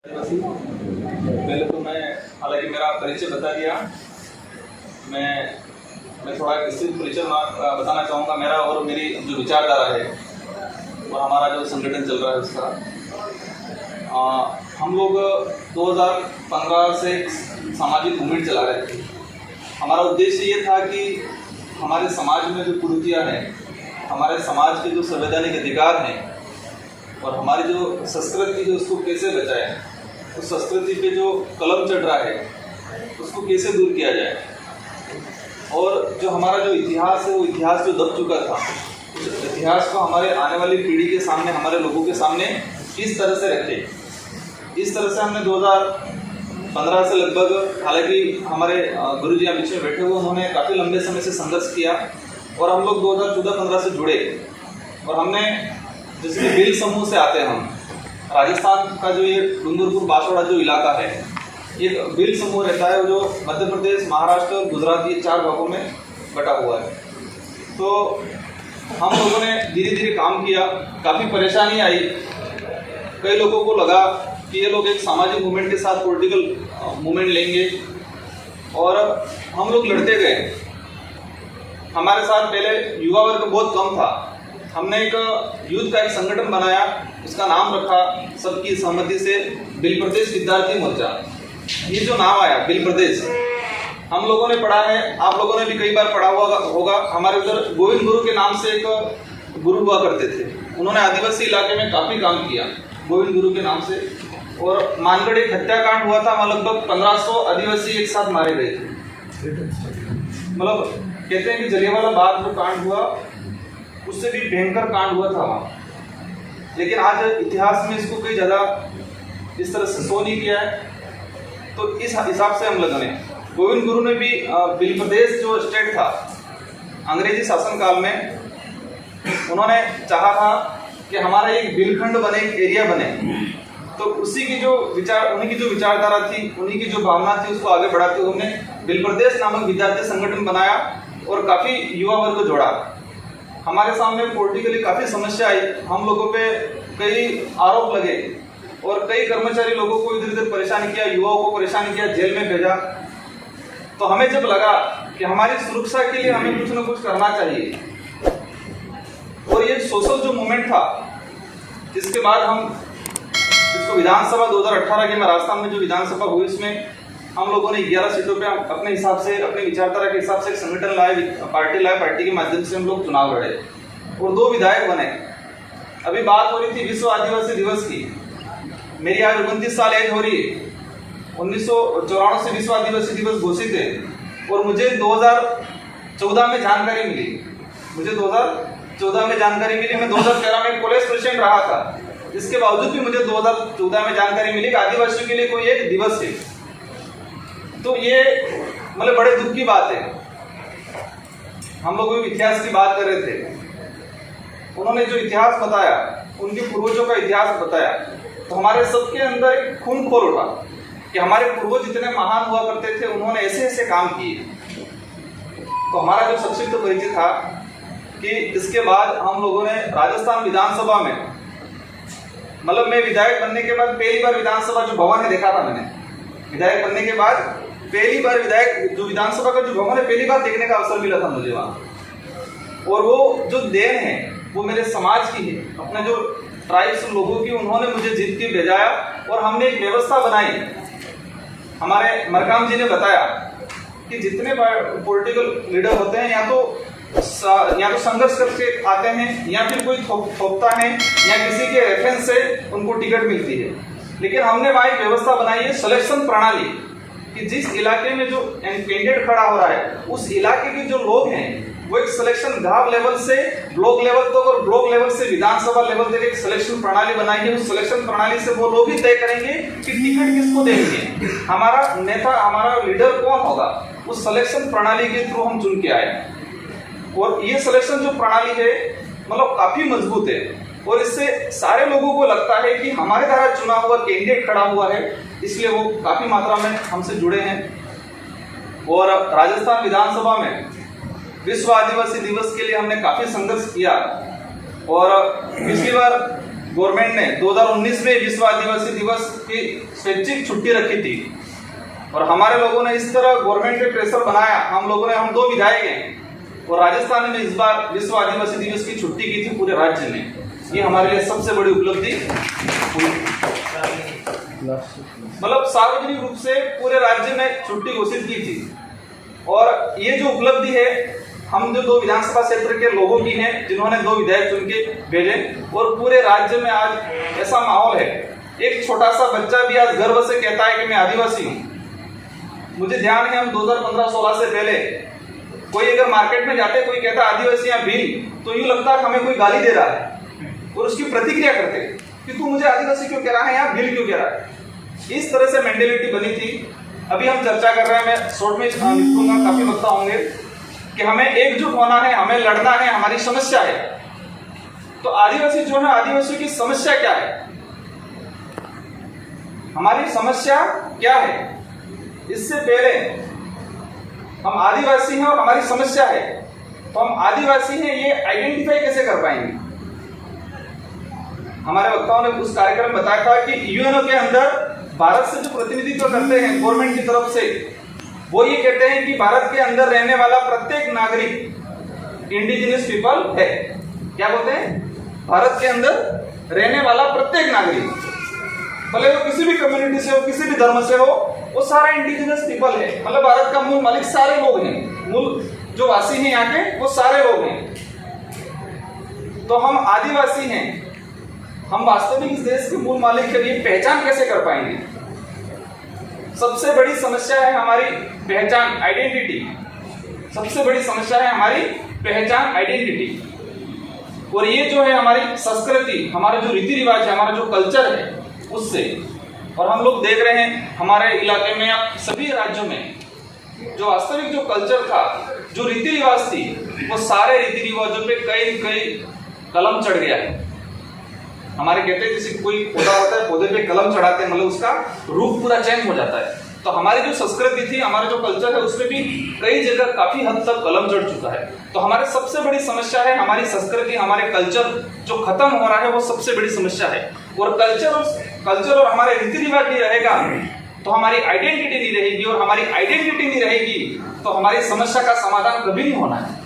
पहले तो मैं हालांकि मेरा परिचय बता दिया। मैं थोड़ा विस्तृत परिचय बताना चाहूँगा मेरा और मेरी जो विचारधारा है और हमारा जो संगठन चल रहा है उसका। हम लोग 2015 से सामाजिक मूवमेंट चला रहे थे। हमारा उद्देश्य ये था कि हमारे समाज में जो कुरीतियाँ हैं, हमारे समाज के जो संवैधानिक अधिकार हैं और हमारी जो संस्कृति जो उसको कैसे बचाएं, उस संस्कृति पे जो कलम चढ़ रहा है उसको कैसे दूर किया जाए, और जो हमारा जो इतिहास है वो इतिहास जो दब चुका था उस इतिहास को हमारे आने वाली पीढ़ी के सामने, हमारे लोगों के सामने किस तरह से रखें। इस तरह से हमने 2015 से लगभग, हालांकि हमारे गुरुजी यहाँ बीच में बैठे हुए, उन्होंने काफ़ी लंबे समय से संघर्ष किया और हम लोग 2014-15 से जुड़े। और हमने जिसके बिल समूह से आते हैं हम, राजस्थान का जो ये डूंगरपुर बांसवाड़ा जो इलाका है, ये बिल समूह रहता है जो मध्य प्रदेश, महाराष्ट्र और गुजरात, ये 4 भागों में बटा हुआ है। तो हम लोगों ने धीरे धीरे काम किया, काफ़ी परेशानी आई। कई लोगों को लगा कि ये लोग एक सामाजिक मूवमेंट के साथ पॉलिटिकल मूवमेंट लेंगे, और हम लोग लड़ते गए। हमारे साथ पहले युवा वर्ग बहुत कम था। हमने एक यूथ का एक संगठन बनाया, उसका नाम रखा सबकी सहमति से बिल प्रदेश विद्यार्थी मोर्चा। ये जो नाम आया बिल प्रदेश, हम लोगों ने पढ़ा है, आप लोगों ने भी कई बार पढ़ा हुआ होगा। हमारे उधर गोविंद गुरु के नाम से एक गुरु हुआ करते थे, उन्होंने आदिवासी इलाके में काफ़ी काम किया गोविंद गुरु के नाम से। और मानगढ़ एक हत्याकांड हुआ था, वहाँ लगभग 1500 आदिवासी एक साथ मारे गए थे। मतलब कहते हैं कि जलियांवाला बाग जो कांड हुआ उससे भी भयंकर कांड हुआ था वहाँ। लेकिन आज इतिहास में इसको कोई ज़्यादा इस तरह से शो नहीं किया है। तो इस हिसाब से हम लगने, गोविंद गुरु ने भी बिल प्रदेश जो स्टेट था अंग्रेजी शासनकाल में, उन्होंने चाहा था कि हमारा एक बिलखंड बने, एक एरिया बने। तो उसी की जो विचार, उन्हीं की जो विचारधारा थी, उन्हीं की जो भावना थी, उसको आगे बढ़ाते हुए हमने बिल प्रदेश नामक विद्यार्थी संगठन बनाया और काफ़ी युवा वर्ग को जोड़ा। हमारे सामने पॉलिटिकली काफ़ी समस्या आई, हम लोगों पे कई आरोप लगे और कई कर्मचारी लोगों को इधर उधर परेशान किया, युवाओं को परेशान किया, जेल में भेजा। तो हमें जब लगा कि हमारी सुरक्षा के लिए हमें कुछ न कुछ करना चाहिए, और ये सोशल जो मूवमेंट था, इसके बाद हम इसको विधानसभा 2018 के में राजस्थान में जो विधानसभा हुई, उसमें हम लोगों ने 11 सीटों पे अपने हिसाब से, अपनी विचारधारा के हिसाब से एक संगठन लाए, पार्टी लाए, पार्टी के माध्यम से हम लोग चुनाव लड़े और 2 विधायक बने। अभी बात हो रही थी विश्व आदिवासी दिवस की। मेरी आज 29 साल एज हो रही है। 1994 से विश्व आदिवासी दिवस घोषित है और मुझे 2014 में जानकारी मिली। मैं 2013 में कॉलेज प्रेसिडेंट रहा था। इसके बावजूद भी मुझे 2014 में जानकारी मिली कि आदिवासियों के लिए कोई एक दिवस है। तो ये मतलब बड़े दुख की बात है। हम लोग इतिहास की बात कर रहे थे, उन्होंने जो इतिहास बताया, उनके पूर्वजों का इतिहास बताया, तो हमारे सबके अंदर एक खून खोल उठा कि हमारे पूर्वज जितने महान हुआ करते थे, उन्होंने ऐसे ऐसे काम किए। तो हमारा जो संक्षिप्त परिचय था कि इसके बाद हम लोगों ने राजस्थान विधानसभा में, मतलब मैं विधायक बनने के बाद पहली बार विधानसभा जो भवन है देखा था मैंने। विधायक बनने के बाद पहली बार विधायक जो विधानसभा का जो भवन है, पहली बार देखने का अवसर मिला था मुझे वहाँ। और वो जो देन है वो मेरे समाज की है, अपने जो ट्राइब्स लोगों की, उन्होंने मुझे जीत के भेजाया और हमने एक व्यवस्था बनाई। हमारे मरकाम जी ने बताया कि जितने पॉलिटिकल लीडर होते हैं, या तो संघर्ष करके आते हैं, या फिर कोई थोपता है, या किसी के रेफरेंस से उनको टिकट मिलती है। लेकिन हमने वहाँ एक व्यवस्था बनाई है, सिलेक्शन प्रणाली, कि जिस इलाके में जो कैंडिडेट खड़ा हो रहा है, उस इलाके के जो लोग हैं वो एक सिलेक्शन गांव लेवल से ब्लॉक लेवल तक और ब्लॉक लेवल से विधानसभा लेवल तक एक सिलेक्शन प्रणाली बनाई है। उस सिलेक्शन प्रणाली से वो लोग ही तय करेंगे कि टिकट किसको देंगे, हमारा नेता, हमारा लीडर कौन होगा। उस सिलेक्शन प्रणाली के थ्रू हम चुन के आए, और ये सिलेक्शन जो प्रणाली है मतलब काफी मजबूत है, और इससे सारे लोगों को लगता है कि हमारे द्वारा चुना हुआ कैंडिडेट खड़ा हुआ है, इसलिए वो काफी मात्रा में हमसे जुड़े हैं। और राजस्थान विधानसभा में विश्व आदिवासी दिवस के लिए हमने काफी संघर्ष किया, और पिछली बार गवर्नमेंट ने 2019 में विश्व आदिवासी दिवस की स्वैच्छिक छुट्टी रखी थी और हमारे लोगों ने इस तरह गवर्नमेंट पे प्रेशर बनाया, हम 2 विधायक हैं और राजस्थान में इस बार विश्व आदिवासी दिवस की छुट्टी की थी पूरे राज्य में। ये हमारे लिए सबसे बड़ी उपलब्धि हुई, मतलब सार्वजनिक रूप से पूरे राज्य में छुट्टी घोषित की थी। और ये जो उपलब्धि है हम जो 2 विधानसभा क्षेत्र के लोगों की हैं, जिन्होंने 2 विधायक चुन के भेजे और पूरे राज्य में आज ऐसा माहौल है, एक छोटा सा बच्चा भी आज गर्व से कहता है कि मैं आदिवासी हूँ। मुझे ध्यान है हम 2015-16 से पहले कोई अगर मार्केट में जाते कोई कहता आदिवासी या भील, तो यूँ लगता है हमें कोई गाली दे रहा है और उसकी प्रतिक्रिया करते कि तू मुझे आदिवासी क्यों कह रहा है या भील क्यों कह रहा है। इस तरह से मेंटेलिटी बनी थी। अभी हम चर्चा कर रहे हैं, मैं शॉर्ट में निपटूंगा, काफी वक्ता होंगे, कि हमें एकजुट होना है, हमें लड़ना है, हमारी समस्या है। तो आदिवासी जो है, आदिवासियों की समस्या क्या है, हमारी समस्या क्या है, इससे पहले हम आदिवासी हैं और हमारी समस्या है, तो हम आदिवासी हैं ये आइडेंटिफाई कैसे कर पाएंगे। हमारे वक्ताओं ने उस कार्यक्रम में बताया था कि यूएनओ के अंदर भारत से जो प्रतिनिधित्व करते हैं गवर्नमेंट की तरफ से, वो ये कहते हैं कि भारत के अंदर रहने वाला प्रत्येक नागरिक इंडिजिनियस पीपल है। क्या बोलते हैं? भारत के अंदर रहने वाला प्रत्येक नागरिक, भले वो किसी भी कम्युनिटी से हो, किसी भी धर्म से हो, वो सारा इंडिजिनियस पीपल है। मतलब भारत का मूल मालिक सारे लोग हैं, मूल जो वासी हैं यहाँ के वो सारे लोग हैं। तो हम आदिवासी हैं, हम वास्तविक इस देश के मूल मालिक के लिए पहचान कैसे कर पाएंगे। सबसे बड़ी समस्या है हमारी पहचान, आइडेंटिटी। सबसे बड़ी समस्या है हमारी पहचान, आइडेंटिटी। और ये जो है हमारी संस्कृति, हमारे जो रीति रिवाज है, हमारा जो कल्चर है, उससे। और हम लोग देख रहे हैं हमारे इलाके में, सभी राज्यों में जो वास्तविक जो कल्चर था, जो रीति रिवाज थी, वो सारे रीति रिवाजों पे कई कलम चढ़ गया है। हमारे कहते हैं जैसे कोई पौधा होता है, पौधे पे कलम चढ़ाते हैं, मतलब उसका रूप पूरा चेंज हो जाता है। तो हमारी जो संस्कृति थी, हमारा जो कल्चर है, उसमें भी कई जगह काफी हद तक कलम चढ़ चुका है। तो हमारे सबसे बड़ी समस्या है हमारी संस्कृति, हमारे कल्चर जो खत्म हो रहा है, वो सबसे बड़ी समस्या है। और कल्चर और हमारे रीति रिवाज नहीं रहेगा तो हमारी आइडेंटिटी नहीं रहेगी, और हमारी आइडेंटिटी नहीं रहेगी तो हमारी समस्या का समाधान कभी नहीं होना है।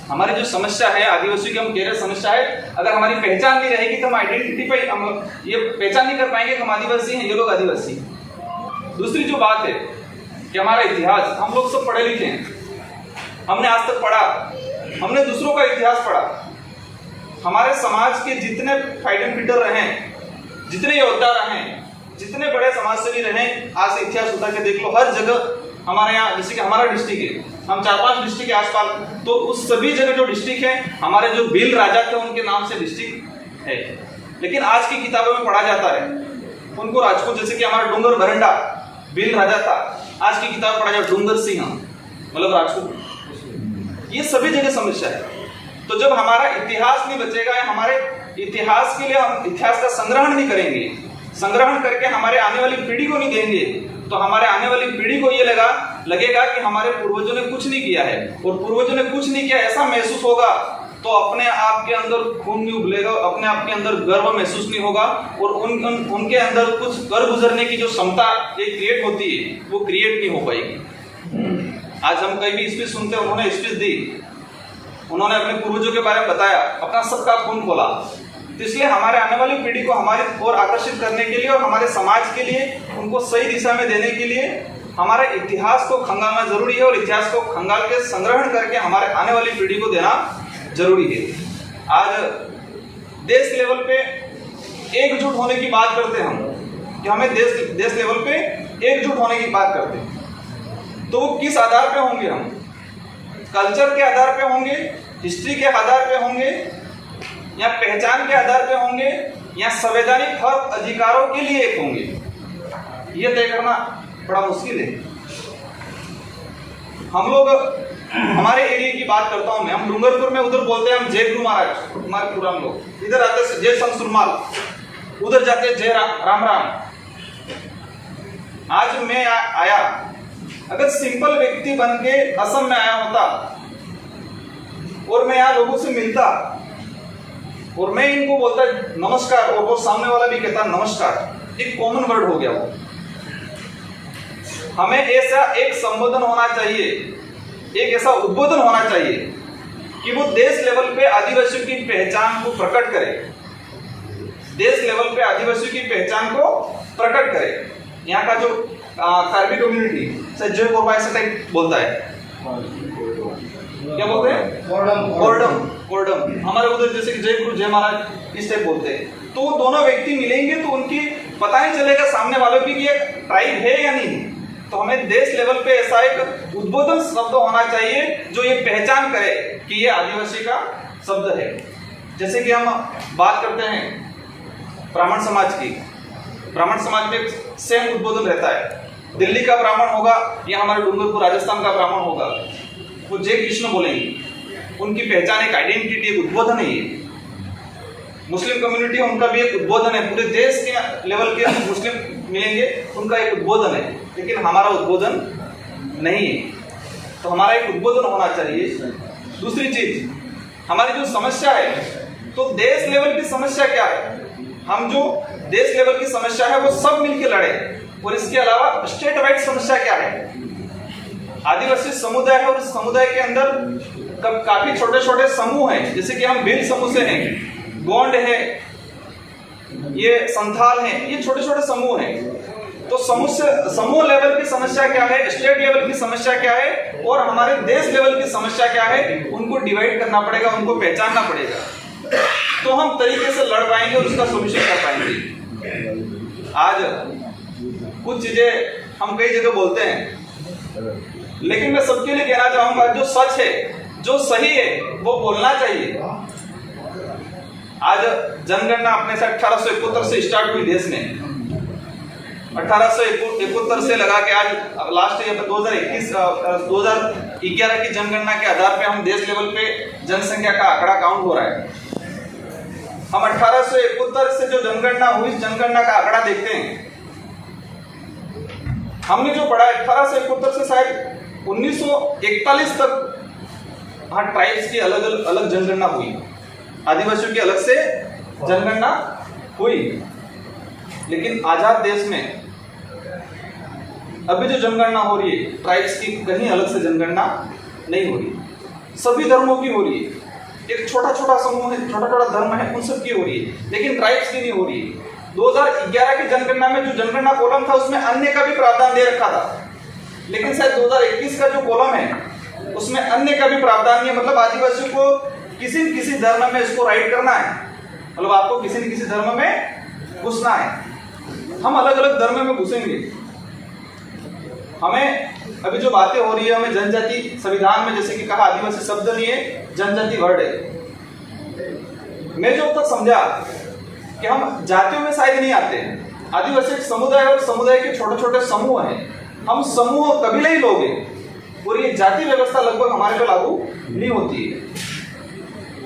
हमारी जो समस्या है आदिवासी की, हम कह रहे समस्या है, अगर हमारी पहचान नहीं रहेगी तो हम आइडेंटिटी पे हम ये पहचान नहीं कर पाएंगे कि हम आदिवासी हैं, ये लोग आदिवासी हैं। दूसरी जो बात है कि हमारा इतिहास, हम लोग सब पढ़े लिखे हैं, हमने आज तक पढ़ा, हमने दूसरों का इतिहास पढ़ा। हमारे समाज के जितने फ्रीडम फाइटर रहे, जितने योद्धा रहे, जितने बड़े समाजसेवी रहे, आज से इतिहास उतार के देख लो, हर जगह हमारे यहाँ, जैसे कि हमारा डिस्ट्रिक्ट है, हम 4-5 डिस्ट्रिक्ट के आसपास, तो उस सभी जगह जो डिस्ट्रिक्ट है, हमारे जो भील राजा थे उनके नाम से डिस्ट्रिक्ट है। लेकिन आज की किताबों में पढ़ा जाता है उनको राजपूत, जैसे कि हमारा डूंगर भरंडा भील राजा था, आज की किताब पढ़ा जाए डूंगर सिंह, मतलब राजपूत। ये सभी जगह समस्या है। तो जब हमारा इतिहास नहीं बचेगा, हमारे इतिहास के लिए हम इतिहास का संग्रहण नहीं करेंगे, संग्रहण करके हमारे आने वाली पीढ़ी को नहीं देंगे, तो हमारे आने वाली पीढ़ी को ये लगेगा कि हमारे पूर्वजों ने कुछ नहीं किया है, और पूर्वजों ने कुछ नहीं किया ऐसा महसूस होगा तो अपने आप के अंदर खून नहीं उबलेगा, अपने आप के अंदर गर्व महसूस नहीं होगा, और उनके अंदर कुछ कर गुजरने की जो क्षमता एक क्रिएट होती है, वो क्रिएट नहीं हो पाएगी। आज हम कहीं भी स्पीच सुनते हैं, उन्होंने स्पीच दी, उन्होंने अपने पूर्वजों के बारे में बताया, अपना सबका खून खोला। तो इसलिए हमारे आने वाली पीढ़ी को हमारी ओर आकर्षित करने के लिए और हमारे समाज के लिए उनको सही दिशा में देने के लिए हमारे इतिहास को खंगालना जरूरी है, और इतिहास को खंगाल के संग्रहण करके हमारे आने वाली पीढ़ी को देना जरूरी है। आज देश लेवल पे एकजुट होने की बात करते हैं हम, कि हमें देश लेवल पे एकजुट होने की बात करते हैं, तो वो किस आधार पे होंगे? हम कल्चर के आधार पे होंगे, हिस्ट्री के आधार पे होंगे, या पहचान के आधार पे होंगे, या संवैधानिक हक अधिकारों के लिए एक होंगे? ये तय करना बड़ा मुश्किल है। हम लोग, हमारे एरिया की बात करता हूं मैं, हम डूंगरपुर में उधर बोलते हैं हम जय गुरु महाराज, हमारे पूरा लोग इधर आते जय संत सुरमाल, उधर जाते जय राम राम। आज मैं आया, अगर सिंपल व्यक्ति बन के असम में आया होता और मैं यहाँ लोगों से मिलता, और मैं इनको बोलता नमस्कार और वो सामने वाला भी कहता नमस्कार, एक कॉमन वर्ड हो गया वो। हमें ऐसा एक संबोधन होना चाहिए, एक ऐसा उद्बोधन होना चाहिए कि वो देश लेवल पे आदिवासियों की पहचान को प्रकट करे, देश लेवल पे आदिवासियों की पहचान को प्रकट करे। यहाँ का जो कार्बी कम्युनिटी से जय कोरबा ऐसा टाइप बोलता है, क्या बोलते हैं, कोरडम, कोरडम। हमारे उधर जैसे कि जय गुरु जय महाराज इस टाइप बोलते हैं। तो दोनों व्यक्ति मिलेंगे तो उनकी पता नहीं चलेगा सामने वालों की कि ये ट्राइब है या नहीं। तो हमें देश लेवल पे ऐसा एक उद्बोधन शब्द होना चाहिए जो ये पहचान करे कि ये आदिवासी का शब्द है। जैसे कि हम बात करते हैं ब्राह्मण समाज की, ब्राह्मण समाज में सेम उद्बोधन रहता है। दिल्ली का ब्राह्मण होगा या हमारे डूंगरपुर राजस्थान का ब्राह्मण होगा, वो जय कृष्ण बोलेंगे, उनकी पहचान एक आइडेंटिटी, एक उद्बोधन है ये। मुस्लिम कम्युनिटी उनका भी एक उद्बोधन है, पूरे देश के लेवल के मुस्लिम मिलेंगे, उनका एक उद्बोधन है, लेकिन हमारा उद्बोधन नहीं है। तो हमारा एक उद्बोधन होना चाहिए। दूसरी चीज, हमारी जो समस्या है, तो देश लेवल की समस्या क्या है, हम जो देश लेवल की समस्या है वो सब मिलके लड़े। और इसके अलावा स्टेट वाइड समस्या क्या है, आदिवासी समुदाय है और उस समुदाय के अंदर काफी छोटे छोटे समूह हैं, जैसे कि हम भील समूह से हैं, गोंड है, ये संथाल है, ये छोटे छोटे समूह हैं। तो समूह लेवल की समस्या क्या है, स्टेट लेवल की समस्या क्या है और हमारे देश लेवल की समस्या क्या है, उनको डिवाइड करना पड़ेगा, उनको पहचानना पड़ेगा, तो हम तरीके से लड़ पाएंगे और उसका सोल्यूशन कर पाएंगे। आज कुछ चीजें हम कई जगह बोलते हैं, लेकिन मैं सबके लिए कहना चाहूंगा जो सच है, जो सही है, वो बोलना चाहिए। आज जनगणना अपने से 1871 से स्टार्ट हुई देश में, 1871 से लगा के आज लास्ट ईयर 2011 की जनगणना के आधार पे हम देश लेवल पे जनसंख्या का आंकड़ा काउंट हो रहा है। हम 1871 से जो जनगणना हुई, जनगणना का आंकड़ा देखते हैं, हमने जो पढ़ा 1871 से शायद 1941 तक हाँ ट्राइब्स की अलग जनगणना हुई, आदिवासियों की अलग से जनगणना हुई। लेकिन आजाद देश में अभी जो जनगणना हो रही है, ट्राइब्स की कहीं अलग से जनगणना नहीं हो रही, सभी धर्मों की हो रही है। एक छोटा छोटा समूह है, छोटा छोटा धर्म है, उन सब की हो रही है, लेकिन ट्राइब्स की नहीं हो रही है। 2011 की जनगणना में जो जनगणना कॉलम था उसमें अन्य का भी प्रावधान दे रखा था, लेकिन शायद 2021 का जो कॉलम है उसमें अन्य का भी प्रावधान नहीं है। मतलब आदिवासियों को किसी न किसी धर्म में इसको राइट करना है, मतलब आपको किसी न किसी धर्म में घुसना है। हम अलग अलग धर्म में घुसेंगे। हमें अभी जो बातें हो रही है, हमें जनजाति संविधान में जैसे कि कहा आदिवासी शब्द नहीं है, जनजाति वर्ड है। मैं जो अब तक समझा कि हम जातियों में शायद नहीं आते हैं, आदिवासी एक समुदाय और समुदाय के छोटे छोटे समूह हैं। हम समूह कबीले ही लोग हैं और ये जाति व्यवस्था लगभग हमारे पे लागू नहीं होती है।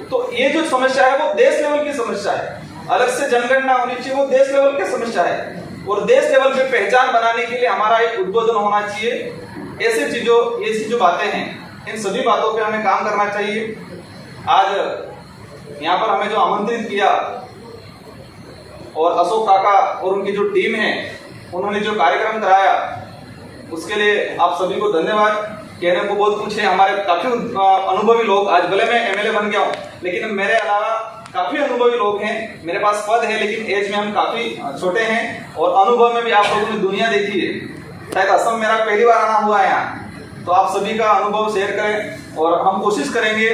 तो ये जो समस्या है वो देश लेवल की समस्या है, अलग से जनगणना होनी चाहिए, वो देश लेवल की समस्या है। और देश लेवल पे पहचान बनाने के लिए हमारा एक उद्बोधन होना चाहिए। ऐसी जो बातें हैं, इन सभी बातों पे हमें काम करना चाहिए। आज यहाँ पर हमें जो आमंत्रित किया और अशोक काका और उनकी जो टीम है, उन्होंने जो कार्यक्रम कराया, उसके लिए आप सभी को धन्यवाद। कहने को बहुत कुछ है, हमारे काफी अनुभवी लोग, आज भले मैं एमएलए बन गया हूँ, लेकिन मेरे अलावा काफी अनुभवी लोग हैं। मेरे पास पद है लेकिन एज में हम काफी छोटे हैं और अनुभव में भी आप लोगों ने दुनिया देखी है। शायद असम मेरा पहली बार आना हुआ है यहाँ, तो आप सभी का अनुभव शेयर करें और हम कोशिश करेंगे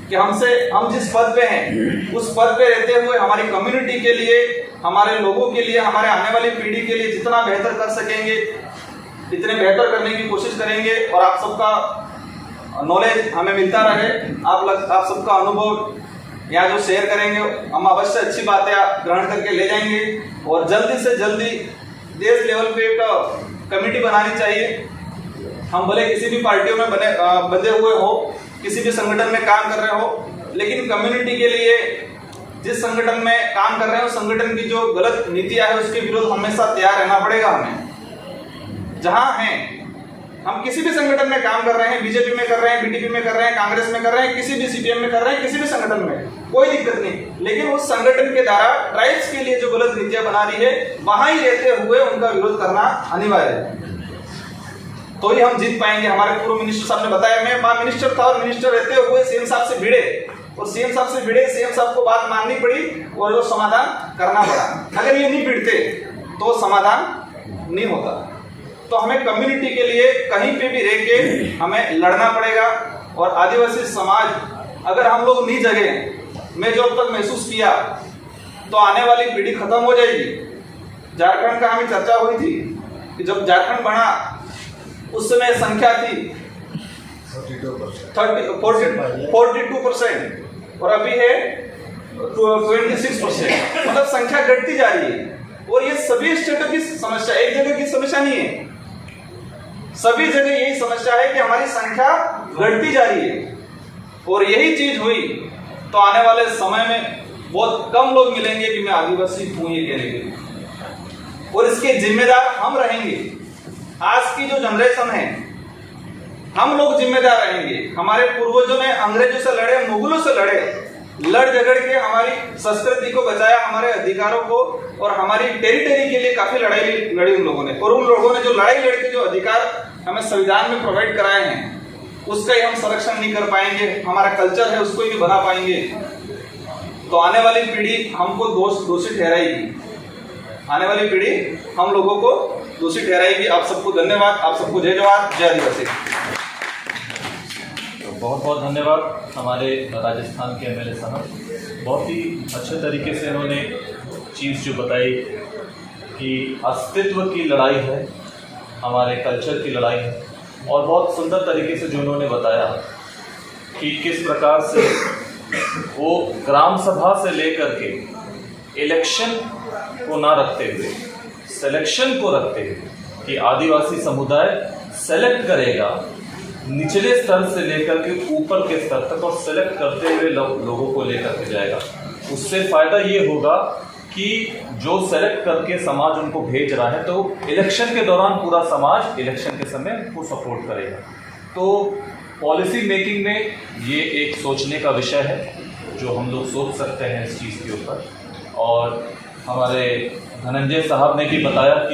कि हम जिस पद पे हैं उस पद पे रहते हुए हमारी कम्युनिटी के लिए, हमारे लोगों के लिए, हमारे आने वाली पीढ़ी के लिए जितना बेहतर कर सकेंगे इतने बेहतर करने की कोशिश करेंगे। और आप सबका नॉलेज हमें मिलता रहे, आप सबका अनुभव यहाँ जो शेयर करेंगे हम अवश्य अच्छी बातें ग्रहण करके ले जाएंगे और जल्दी से जल्दी देश लेवल पे एक कमेटी बनानी चाहिए। हम भले किसी भी पार्टियों में बंधे हुए हो, किसी भी संगठन में काम कर रहे हो, लेकिन कम्युनिटी के लिए जिस संगठन में काम कर रहे हो, संगठन की जो गलत नीतियां है उसके विरोध हमेशा तैयार रहना पड़ेगा। हमें जहां हैं हम किसी भी संगठन में काम कर रहे हैं, बीजेपी में कर रहे हैं, बीटीपी में कर रहे हैं, कांग्रेस में कर रहे हैं, किसी भी सीपीएम में कर रहे हैं, किसी भी संगठन में कोई दिक्कत नहीं, लेकिन उस संगठन के द्वारा ट्राइब्स के लिए जो गलत नीतियां बना रही है वहां ही रहते हुए उनका विरोध करना अनिवार्य है, तो ही हम जीत पाएंगे। हमारे पूर्व मिनिस्टर साहब ने बताया, मैं वहां मिनिस्टर था और मिनिस्टर रहते हुए सीएम साहब से भिड़े और सीएम साहब को बात माननी पड़ी और वो समाधान करना पड़ा। अगर ये नहीं भिड़ते तो समाधान नहीं होता। तो हमें कम्युनिटी के लिए कहीं पे भी रह के हमें लड़ना पड़ेगा। और आदिवासी समाज अगर हम लोग नहीं जगे, मैं जो अब तक महसूस किया, तो आने वाली पीढ़ी खत्म हो जाएगी। झारखंड का हमें चर्चा हुई थी कि जब झारखंड बना उस समय संख्या थी 42% और अभी है 26%, मतलब संख्या घटती जा रही है। और ये सभी स्टेटों की समस्या, एक जगह की समस्या नहीं है, सभी जगह यही समस्या है कि हमारी संख्या घटती जा रही है। और यही चीज हुई तो आने वाले समय में बहुत कम लोग मिलेंगे कि मैं आदिवासी हूं ये कहने के लिए, और इसके जिम्मेदार हम रहेंगे। आज की जो जनरेशन है, हम लोग जिम्मेदार रहेंगे। हमारे पूर्वजों ने अंग्रेजों से लड़े, मुगलों से लड़े, लड़ झगड़ के हमारी संस्कृति को बचाया, हमारे अधिकारों को और हमारी टेरिटरी के लिए काफी लड़ाई लड़ी उन लोगों ने। और उन लोगों ने जो लड़ाई लड़के जो अधिकार हमें संविधान में प्रोवाइड कराए हैं, उसका ही हम संरक्षण नहीं कर पाएंगे, हमारा कल्चर है उसको ही नहीं बना पाएंगे, तो आने वाली पीढ़ी हमको दोषी ठहराएगी। आने वाली पीढ़ी हम लोगों को दोषी ठहराएगी। आप सबको धन्यवाद, आप सबको जय जवान, जय आदिवासी। बहुत बहुत धन्यवाद हमारे राजस्थान के एमएलए साहब, बहुत ही अच्छे तरीके से इन्होंने चीज़ जो बताई कि अस्तित्व की लड़ाई है, हमारे कल्चर की लड़ाई है, और बहुत सुंदर तरीके से जो उन्होंने बताया कि किस प्रकार से वो ग्राम सभा से लेकर के इलेक्शन को ना रखते हुए सिलेक्शन को रखते हुए कि आदिवासी समुदाय सेलेक्ट करेगा निचले स्तर से लेकर के ऊपर के स्तर तक, और सेलेक्ट करते हुए लोगों को लेकर के जाएगा। उससे फ़ायदा ये होगा कि जो सेलेक्ट करके समाज उनको भेज रहा है, तो इलेक्शन के दौरान पूरा समाज इलेक्शन के समय उनको सपोर्ट करेगा। तो पॉलिसी मेकिंग में ये एक सोचने का विषय है जो हम लोग सोच सकते हैं इस चीज़ के ऊपर। और हमारे धनंजय साहब ने भी बताया कि